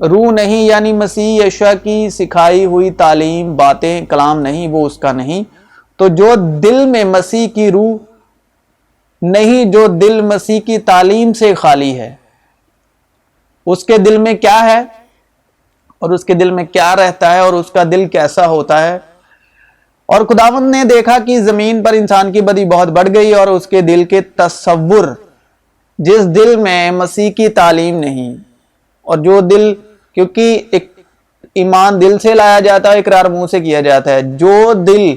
روح نہیں یعنی مسیح یشوع کی سکھائی ہوئی تعلیم، باتیں، کلام نہیں، وہ اس کا نہیں۔ تو جو دل میں مسیح کی روح نہیں، جو دل مسیح کی تعلیم سے خالی ہے، اس کے دل میں کیا ہے اور اس کے دل میں کیا رہتا ہے اور اس کا دل کیسا ہوتا ہے؟ اور خداوند نے دیکھا کہ زمین پر انسان کی بدی بہت بڑھ گئی اور اس کے دل کے تصور، جس دل میں مسیح کی تعلیم نہیں، اور جو دل، کیونکہ ایک ایمان دل سے لایا جاتا ہے، اقرار منہ سے کیا جاتا ہے، جو دل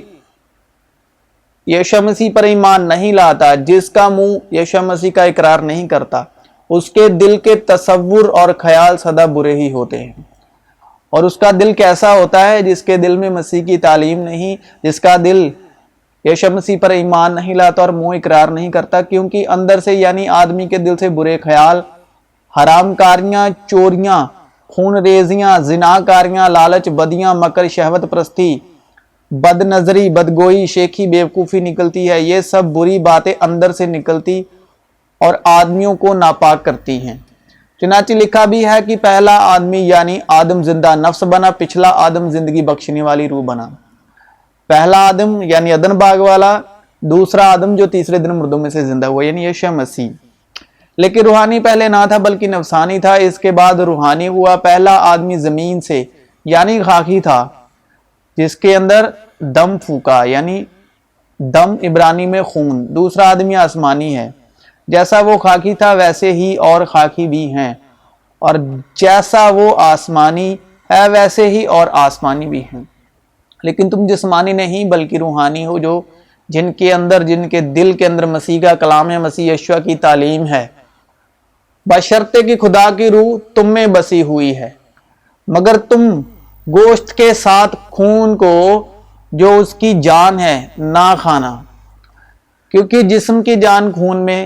یشوع مسیح پر ایمان نہیں لاتا، جس کا منہ یشوع مسیح کا اقرار نہیں کرتا، اس کے دل کے تصور اور خیال سدا برے ہی ہوتے ہیں۔ اور اس کا دل کیسا ہوتا ہے؟ جس کے دل میں مسیح کی تعلیم نہیں، جس کا دل یشوع مسیح پر ایمان نہیں لاتا اور منہ اقرار نہیں کرتا، کیونکہ اندر سے یعنی آدمی کے دل سے برے خیال، حرام کاریاں، چوریاں، خون ریزیاں، زنا کاریاں، لالچ، بدیاں، مکر، شہوت پرستی، بد نظری، بدگوئی، شیخی، بیوقوفی نکلتی ہے۔ یہ سب بری باتیں اندر سے نکلتی اور آدمیوں کو ناپاک کرتی ہیں۔ چنانچہ لکھا بھی ہے کہ پہلا آدمی یعنی آدم زندہ نفس بنا، پچھلا آدم زندگی بخشنے والی روح بنا۔ پہلا آدم یعنی عدن باغ والا، دوسرا آدم جو تیسرے دن مردوں میں سے زندہ ہوا یعنی یشوع مسیح۔ لیکن روحانی پہلے نہ تھا بلکہ نفسانی تھا، اس کے بعد روحانی ہوا۔ پہلا آدمی زمین سے یعنی خاکی تھا، جس کے اندر دم پھونکا یعنی دم عبرانی میں خون۔ دوسرا آدمی آسمانی ہے، جیسا وہ خاکی تھا ویسے ہی اور خاکی بھی ہیں، اور جیسا وہ آسمانی ہے ویسے ہی اور آسمانی بھی ہیں۔ لیکن تم جسمانی نہیں بلکہ روحانی ہو، جو جن کے اندر، جن کے دل کے اندر مسیح کا کلام ہے، مسیح یشوع کی تعلیم ہے، بشرطے کہ خدا کی روح تم میں بسی ہوئی ہے۔ مگر تم گوشت کے ساتھ خون کو جو اس کی جان ہے نہ کھانا، کیونکہ جسم کی جان خون میں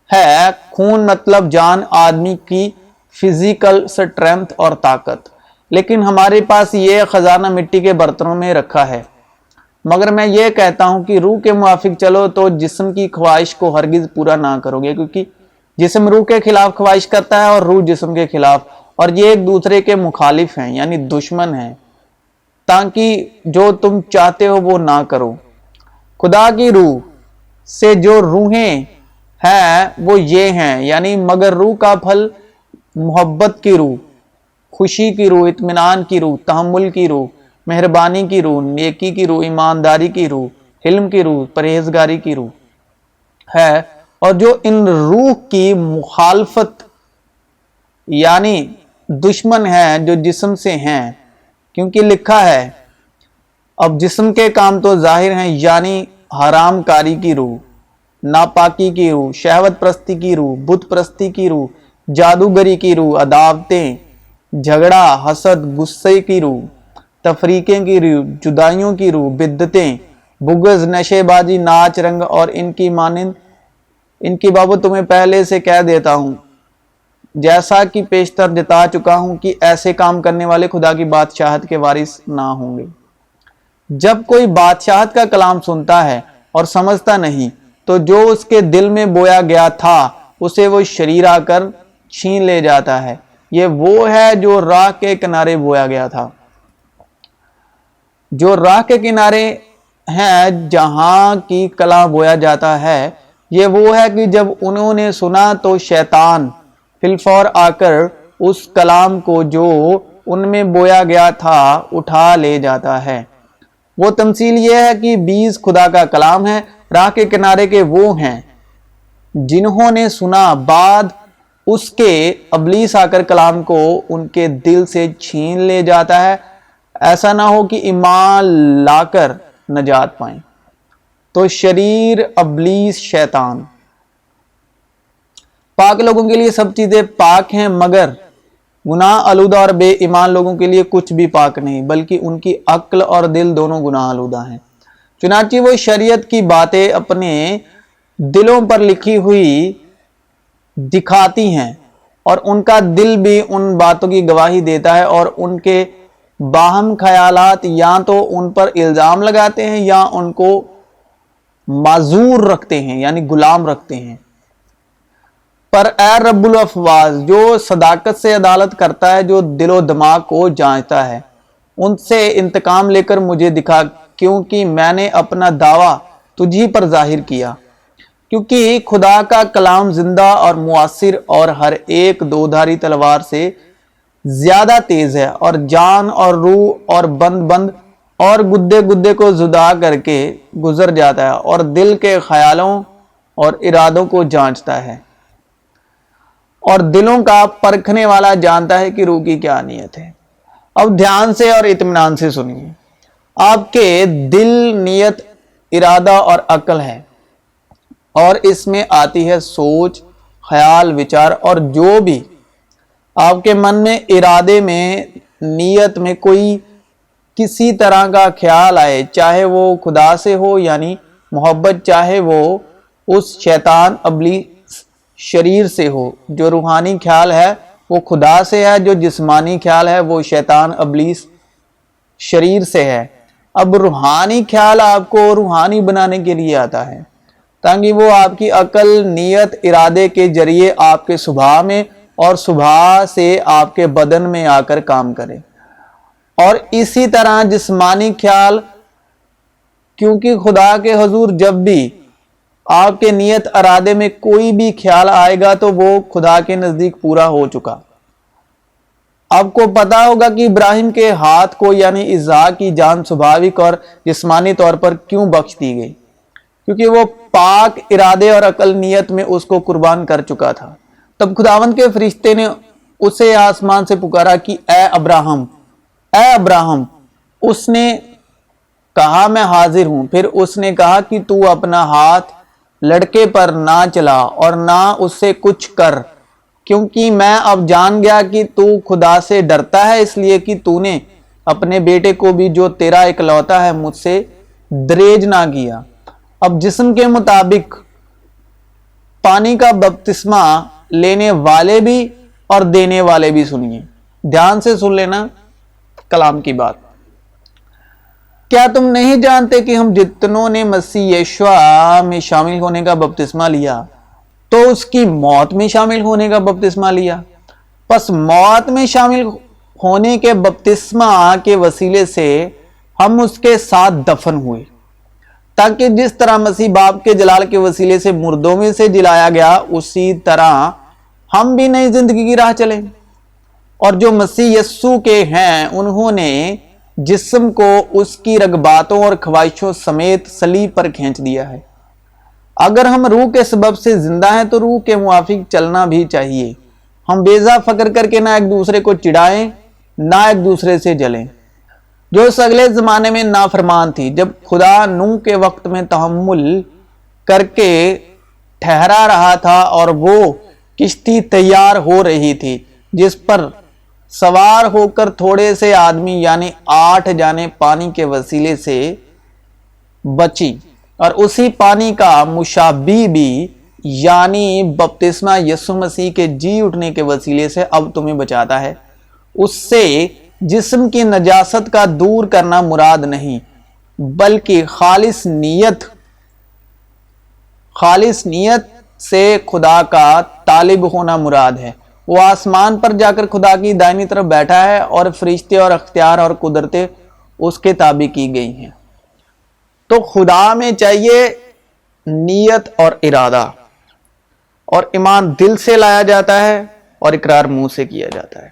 ہے۔ خون مطلب جان، آدمی کی فزیکل سٹرینتھ اور طاقت، لیکن ہمارے پاس یہ خزانہ مٹی کے برتنوں میں رکھا ہے۔ مگر میں یہ کہتا ہوں کہ روح کے موافق چلو تو جسم کی خواہش کو ہرگز پورا نہ کرو گے، کیونکہ جسم روح کے خلاف خواہش کرتا ہے اور روح جسم کے خلاف، اور یہ ایک دوسرے کے مخالف ہیں یعنی دشمن ہیں، تاکہ جو تم چاہتے ہو وہ نہ کرو۔ خدا کی روح سے جو روحیں ہیں وہ یہ ہیں، یعنی مگر روح کا پھل محبت کی روح، خوشی کی روح، اطمینان کی روح، تحمل کی روح، مہربانی کی روح، نیکی کی روح، ایمانداری کی روح، حلم کی روح، پرہیزگاری کی روح ہے۔ اور جو ان روح کی مخالفت یعنی دشمن ہیں جو جسم سے ہیں، کیونکہ لکھا ہے اب جسم کے کام تو ظاہر ہیں، یعنی حرام کاری کی روح، ناپاکی کی روح، شہوت پرستی کی روح، بت پرستی کی روح، جادوگری کی روح، عداوتیں، جھگڑا، حسد، غصے کی روح، تفریقیں کی روح، جدائیوں کی روح، بدعتیں، بغض، نشے بازی، ناچ رنگ اور ان کی مانند، ان کی بابت تمہیں پہلے سے کہہ دیتا ہوں، جیسا کہ پیشتر جتا چکا ہوں، کہ ایسے کام کرنے والے خدا کی بادشاہت کے وارث نہ ہوں گے۔ جب کوئی بادشاہت کا کلام سنتا ہے اور سمجھتا نہیں، تو جو اس کے دل میں بویا گیا تھا اسے وہ شریر آ کر چھین لے جاتا ہے۔ یہ وہ ہے جو راہ کے کنارے بویا گیا تھا۔ جو راہ کے کنارے ہیں جہاں کی کلام بویا جاتا ہے، یہ وہ ہے کہ جب انہوں نے سنا تو شیطان فی الفور آ کر اس کلام کو جو ان میں بویا گیا تھا اٹھا لے جاتا ہے۔ وہ تمثیل یہ ہے کہ بیج خدا کا کلام ہے۔ راہ کے کنارے کے وہ ہیں جنہوں نے سنا، بعد اس کے ابلیس آ کر کلام کو ان کے دل سے چھین لے جاتا ہے، ایسا نہ ہو کہ ایمان لا کر نجات پائیں۔ تو شریر، ابلیس، شیطان، پاک لوگوں کے لیے سب چیزیں پاک ہیں، مگر گناہ آلودہ اور بے ایمان لوگوں کے لیے کچھ بھی پاک نہیں، بلکہ ان کی عقل اور دل دونوں گناہ آلودہ ہیں۔ چنانچہ وہ شریعت کی باتیں اپنے دلوں پر لکھی ہوئی دکھاتی ہیں، اور ان کا دل بھی ان باتوں کی گواہی دیتا ہے، اور ان کے باہم خیالات یا تو ان پر الزام لگاتے ہیں یا ان کو معذور رکھتے ہیں یعنی غلام رکھتے ہیں۔ پر اے رب الافواز، جو صداقت سے عدالت کرتا ہے، جو دل و دماغ کو جانچتا ہے، ان سے انتقام لے کر مجھے دکھا، کیونکہ میں نے اپنا دعویٰ تجھی پر ظاہر کیا۔ کیونکہ خدا کا کلام زندہ اور مؤثر اور ہر ایک دو دھاری تلوار سے زیادہ تیز ہے، اور جان اور روح اور بند اور گدے گدے کو جدا کر کے گزر جاتا ہے، اور دل کے خیالوں اور ارادوں کو جانچتا ہے، اور دلوں کا پرکھنے والا جانتا ہے کہ روح کی کیا نیت ہے۔ اب دھیان سے اور اطمینان سے سنیے۔ آپ کے دل، نیت، ارادہ اور عقل ہے، اور اس میں آتی ہے سوچ، خیال، وچار، اور جو بھی آپ کے من میں، ارادے میں، نیت میں کوئی کسی طرح کا خیال آئے، چاہے وہ خدا سے ہو یعنی محبت، چاہے وہ اس شیطان ابلیس شریر سے ہو۔ جو روحانی خیال ہے وہ خدا سے ہے، جو جسمانی خیال ہے وہ شیطان ابلیس شریر سے ہے۔ اب روحانی خیال آپ کو روحانی بنانے کے لیے آتا ہے، تاکہ وہ آپ کی عقل، نیت، ارادے کے ذریعے آپ کے صبح میں اور صبح سے آپ کے بدن میں آ کر کام کرے۔ اور اسی طرح جسمانی خیال، کیونکہ خدا کے حضور جب بھی آپ کے نیت ارادے میں کوئی بھی خیال آئے گا تو وہ خدا کے نزدیک پورا ہو چکا۔ آپ کو پتا ہوگا کہ ابراہیم کے ہاتھ کو یعنی اسحاق کی جان سبھاوک اور جسمانی طور پر کیوں بخش دی گئی؟ کیونکہ وہ پاک ارادے اور عقل نیت میں اس کو قربان کر چکا تھا۔ تب خداوند کے فرشتے نے اسے آسمان سے پکارا کہ اے ابراہم، اے ابراہم۔ اس نے کہا میں حاضر ہوں۔ پھر اس نے کہا کہ تو اپنا ہاتھ لڑکے پر نہ چلا اور نہ اس سے کچھ کر، کیونکہ میں اب جان گیا کہ تو خدا سے ڈرتا ہے، اس لیے کہ تو نے اپنے بیٹے کو بھی جو تیرا اکلوتا ہے مجھ سے دریج نہ کیا۔ اب جسم کے مطابق پانی کا بپتسمہ لینے والے بھی اور دینے والے بھی سنیے، دھیان سے سن لینا کلام کی بات۔ کیا تم نہیں جانتے کہ ہم جتنوں نے مسیح یشوع میں شامل ہونے کا بپتسمہ لیا تو اس کی موت میں شامل ہونے کا بپتسمہ لیا؟ پس موت میں شامل ہونے کے بپتسمہ کے وسیلے سے ہم اس کے ساتھ دفن ہوئے، تاکہ جس طرح مسیح باپ کے جلال کے وسیلے سے مردوں میں سے جلایا گیا، اسی طرح ہم بھی نئی زندگی کی راہ چلیں۔ اور جو مسیح یسوع کے ہیں انہوں نے جسم کو اس کی رغباتوں اور خواہشوں سمیت صلیب پر کھینچ دیا ہے۔ اگر ہم روح کے سبب سے زندہ ہیں تو روح کے موافق چلنا بھی چاہیے۔ ہم بیزا فکر کر کے نہ ایک دوسرے کو چڑھائیں نہ ایک دوسرے سے جلیں، جو اس اگلے زمانے میں نافرمان تھی، جب خدا نوح کے وقت میں تحمل کر کے ٹھہرا رہا تھا اور وہ کشتی تیار ہو رہی تھی جس پر سوار ہو کر تھوڑے سے آدمی یعنی 8 جانیں پانی کے وسیلے سے بچی، اور اسی پانی کا مشابہ بھی یعنی بپتسمہ یسوع مسیح کے جی اٹھنے کے وسیلے سے اب تمہیں بچاتا ہے۔ اس سے جسم کی نجاست کا دور کرنا مراد نہیں، بلکہ خالص نیت سے خدا کا طالب ہونا مراد ہے۔ وہ آسمان پر جا کر خدا کی دائنی طرف بیٹھا ہے، اور فرشتے اور اختیار اور قدرتیں اس کے تابع کی گئی ہیں۔ تو خدا میں چاہیے نیت اور ارادہ، اور ایمان دل سے لایا جاتا ہے اور اقرار منہ سے کیا جاتا ہے۔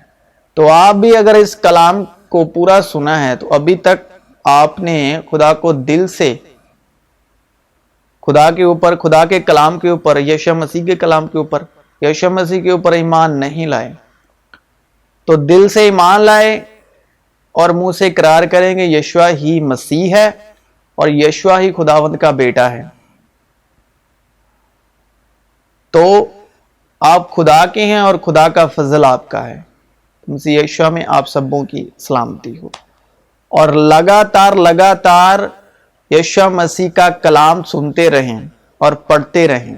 تو آپ بھی اگر اس کلام کو پورا سنا ہے تو ابھی تک آپ نے خدا کو دل سے، خدا کے اوپر، خدا کے کلام کے اوپر، یشوع مسیح کے کلام کے اوپر، یشوع مسیح کے اوپر ایمان نہیں لائے، تو دل سے ایمان لائے اور منہ سے اقرار کریں گے یشوع ہی مسیح ہے اور یشوع ہی خداوند کا بیٹا ہے، تو آپ خدا کے ہیں اور خدا کا فضل آپ کا ہے۔ مسیح یشوع میں آپ سبوں کی سلامتی ہو، اور لگاتار یشوع مسیح کا کلام سنتے رہیں اور پڑھتے رہیں،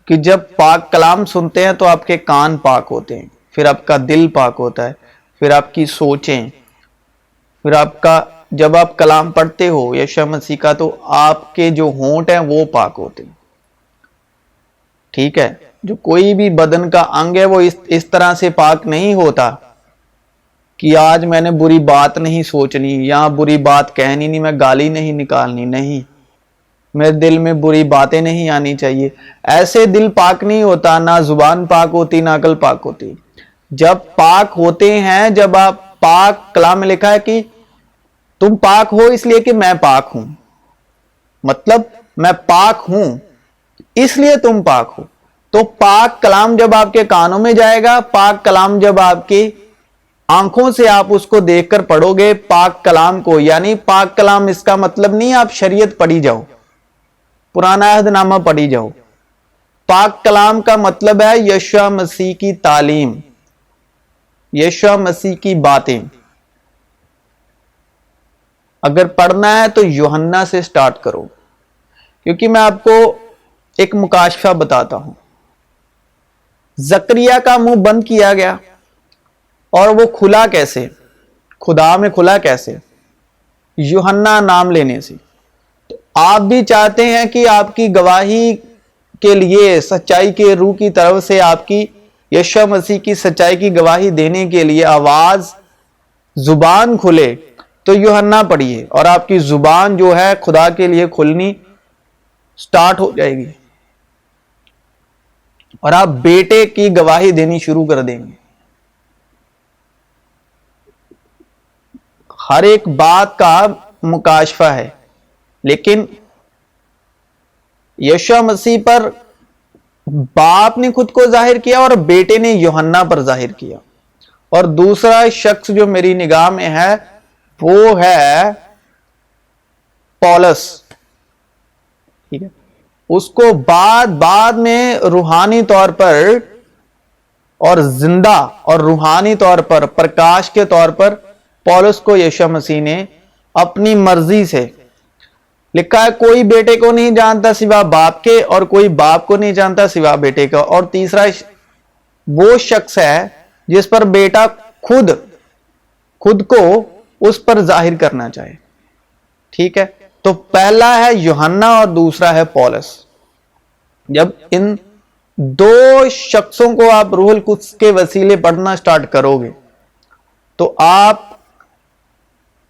کہ جب پاک کلام سنتے ہیں تو آپ کے کان پاک ہوتے ہیں، پھر آپ کا دل پاک ہوتا ہے، پھر آپ کی سوچیں، پھر جب آپ کلام پڑھتے ہو یشوع مسیح کا تو آپ کے جو ہونٹ ہیں وہ پاک ہوتے ہیں۔ ٹھیک ہے, جو کوئی بھی بدن کا انگ ہے وہ اس طرح سے پاک نہیں ہوتا کہ آج میں نے بری بات نہیں سوچنی یا بری بات کہنی نہیں, میں گالی نہیں نکالنی, نہیں, میرے دل میں بری باتیں نہیں آنی چاہیے. ایسے دل پاک نہیں ہوتا, نہ زبان پاک ہوتی نہ عقل پاک ہوتی. جب پاک ہوتے ہیں, جب آپ پاک, کلام میں لکھا ہے کہ تم پاک ہو اس لیے کہ میں پاک ہوں, مطلب میں پاک ہوں اس لیے تم پاک ہو. تو پاک کلام جب آپ کے کانوں میں جائے گا, پاک کلام جب آپ کی آنکھوں سے آپ اس کو دیکھ کر پڑھو گے پاک کلام کو, یعنی پاک کلام اس کا مطلب نہیں آپ شریعت پڑھی جاؤ, پرانا عہد نامہ پڑھی جاؤ. پاک کلام کا مطلب ہے یشوع مسیح کی تعلیم, یشوع مسیح کی باتیں. اگر پڑھنا ہے تو یوحنا سے سٹارٹ کرو, کیونکہ میں آپ کو ایک مکاشفہ بتاتا ہوں. زکریا کا منہ بند کیا گیا اور وہ کھلا کیسے؟ خدا میں کھلا کیسے؟ یوحنا نام لینے سے. تو آپ بھی چاہتے ہیں کہ آپ کی گواہی کے لیے, سچائی کے روح کی طرف سے آپ کی یشوع مسیح کی سچائی کی گواہی دینے کے لیے آواز, زبان کھلے, تو یوحنا پڑھیے اور آپ کی زبان جو ہے خدا کے لیے کھلنی سٹارٹ ہو جائے گی اور آپ بیٹے کی گواہی دینی شروع کر دیں گے. ہر ایک بات کا مکاشفہ ہے, لیکن یشوع مسیح پر باپ نے خود کو ظاہر کیا اور بیٹے نے یوحنا پر ظاہر کیا. اور دوسرا شخص جو میری نگاہ میں ہے وہ ہے پولس, ٹھیک ہے. اس کو بعد میں روحانی طور پر اور زندہ اور روحانی طور پر, پرکاش کے طور پر پولس کو یشوع مسیح نے اپنی مرضی سے, لکھا ہے کوئی بیٹے کو نہیں جانتا سوا باپ کے اور کوئی باپ کو نہیں جانتا سوا بیٹے کا. اور تیسرا وہ شخص ہے جس پر بیٹا خود کو اس پر ظاہر کرنا چاہے, ٹھیک ہے. تو پہلا ہے یوحنا اور دوسرا ہے پولس. جب ان دو شخصوں کو آپ روح القدس کے وسیلے پڑھنا سٹارٹ کرو گے تو آپ,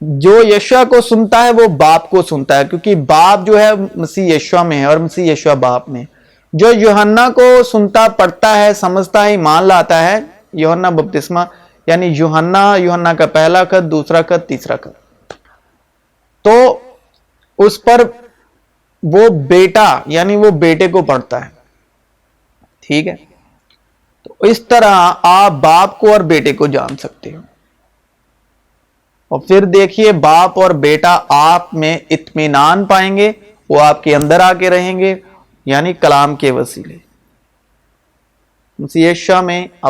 جو یشوع کو سنتا ہے وہ باپ کو سنتا ہے, کیونکہ باپ جو ہے مسیح یشوع میں ہے اور مسیح یشوع باپ میں. جو یوحنا کو سنتا, پڑھتا ہے, سمجھتا ہے, ایمان لاتا ہے, یوحنا بپتسمہ یعنی یوحنا کا پہلا خط, دوسرا خط, تیسرا خط, تو اس پر وہ بیٹا یعنی وہ بیٹے کو پڑھتا ہے, ٹھیک ہے. تو اس طرح آپ باپ کو اور بیٹے کو جان سکتے ہو. اور پھر دیکھیے باپ اور بیٹا آپ میں اطمینان پائیں گے, وہ آپ کے اندر آ کے رہیں گے, یعنی کلام کے وسیلے. مسیح یشوع میں آپ